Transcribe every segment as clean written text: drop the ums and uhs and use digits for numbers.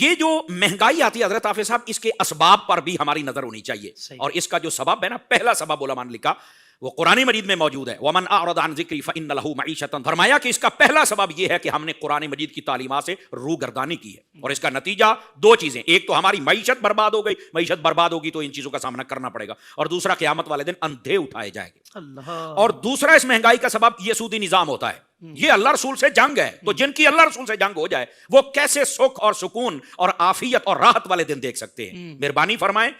یہ جو مہنگائی آتی ہے حضرت حافظ صاحب، اس کے اسباب پر بھی ہماری نظر ہونی چاہیے. اور اس کا جو سبب ہے نا، پہلا سبب علماء نے لکھا وہ قرآن مجید میں موجود ہے، وَمَنْ أَعْرَضَ عَنْ ذِكْرِي فَإِنَّ لَهُ مَعِيشَةً. فرمایا کہ اس کا پہلا سبب یہ ہے کہ ہم نے قرآن مجید کی تعلیمات سے روگردانی کی ہے، اور اس کا نتیجہ دو چیزیں، ایک تو ہماری معیشت برباد ہو گئی، معیشت برباد ہوگی تو ان چیزوں کا سامنا کرنا پڑے گا، اور دوسرا قیامت والے دن اندھے اٹھائے جائیں گے. اور دوسرا اس مہنگائی کا سبب یہ سودی نظام ہوتا ہے. یہ اللہ رسول سے جنگ ہے، تو جن کی اللہ رسول سے جنگ ہو جائے وہ کیسے سکھ اور سکون اور عافیت اور راحت والے دن دیکھ سکتے ہیں. مہربانی فرمائیں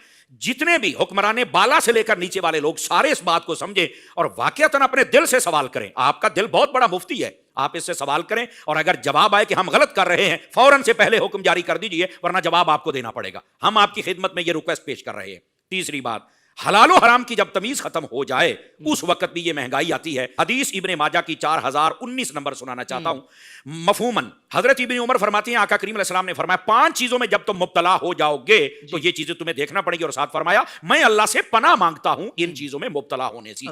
جتنے بھی حکمران بالا سے لے کر نیچے والے لوگ سارے اس بات کو سمجھیں اور واقعتاً اپنے دل سے سوال کریں. آپ کا دل بہت بڑا مفتی ہے، آپ اس سے سوال کریں، اور اگر جواب آئے کہ ہم غلط کر رہے ہیں فوراً سے پہلے حکم جاری کر دیجئے، ورنہ جواب آپ کو دینا پڑے گا. ہم آپ کی خدمت میں یہ ریکویسٹ پیش کر رہے ہیں. تیسری بات، حلال و حرام کی جب تمیز ختم ہو جائے اس وقت بھی یہ مہنگائی آتی ہے. حدیث ابن ماجہ کی 4019 نمبر سنانا چاہتا ہوں. مفہوماً حضرت ابن عمر فرماتے ہیں آقا کریم علیہ السلام نے فرمایا 5 چیزوں میں جب تم مبتلا ہو جاؤ گے تو یہ چیزیں تمہیں دیکھنا پڑیں گی، اور ساتھ فرمایا میں اللہ سے پناہ مانگتا ہوں ان چیزوں میں مبتلا ہونے سے.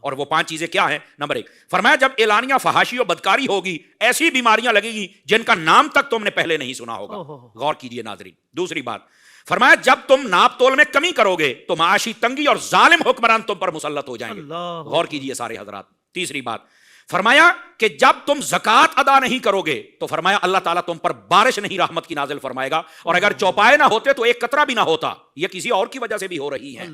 اور وہ 5 چیزیں کیا ہیں؟ نمبر 1 فرمایا جب اعلانیہ فحاشی و بدکاری ہوگی، ایسی بیماریاں لگے گی جن کا نام تک تم نے پہلے نہیں سنا ہوگا. غور کیجئے ناظرین. دوسری بات فرمایا جب تم ناپ تول میں کمی کرو گے تو معاشی تنگی اور ظالم حکمران تم پر مسلط ہو جائیں گے. غور کیجئے سارے حضرات. تیسری بات فرمایا کہ جب تم زکوٰۃ ادا نہیں کرو گے تو فرمایا اللہ تعالیٰ تم پر بارش نہیں رحمت کی نازل فرمائے گا، اور اگر چوپائے نہ ہوتے تو ایک قطرہ بھی نہ ہوتا. یہ کسی اور کی وجہ سے بھی ہو رہی ہے.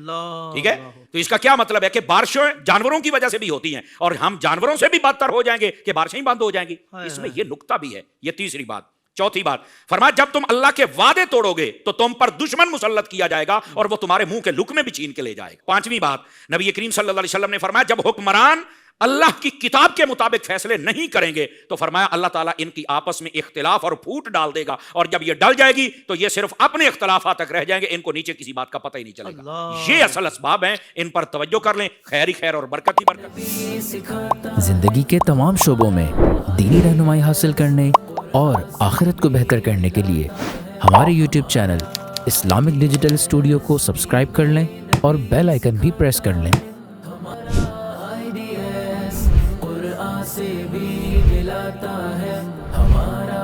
ٹھیک ہے، تو اس کا کیا مطلب ہے کہ بارشیں جانوروں کی وجہ سے بھی ہوتی ہیں، اور ہم جانوروں سے بھی بدتر ہو جائیں گے کہ بارشیں بند ہو جائیں گی. اس میں یہ نکتہ بھی ہے. یہ تیسری بات. چوتھی بات فرمایا جب تم اللہ کے وعدے توڑو گے تو تم پر دشمن مسلط کیا جائے گا اور وہ تمہارے منہ کے لقمے بھی چھین کے لے جائے گا. 5ویں بات نبی کریم صلی اللہ علیہ وسلم نے فرمایا جب حکمران اللہ کی کتاب کے مطابق فیصلے نہیں کریں گے تو فرمایا اللہ تعالیٰ ان کی آپس میں اختلاف اور پھوٹ ڈال دے گا، اور جب یہ ڈل جائے گی تو یہ صرف اپنے اختلافات تک رہ جائیں گے، ان کو نیچے کسی بات کا پتہ ہی نہیں چلے گا. یہ اصل اسباب ہیں، ان پر توجہ کر لیں، خیر ہی خیر اور برکت ہی برکت. زندگی کے تمام شعبوں میں دینی رہنمائی حاصل کرنے اور آخرت کو بہتر کرنے کے لیے ہمارے YouTube channel Islamic digital studio کو سبسکرائب کر لیں اور بیل آئیکن بھی پریس کر لیں. قرآن سے بھی ملاتا ہے ہمارا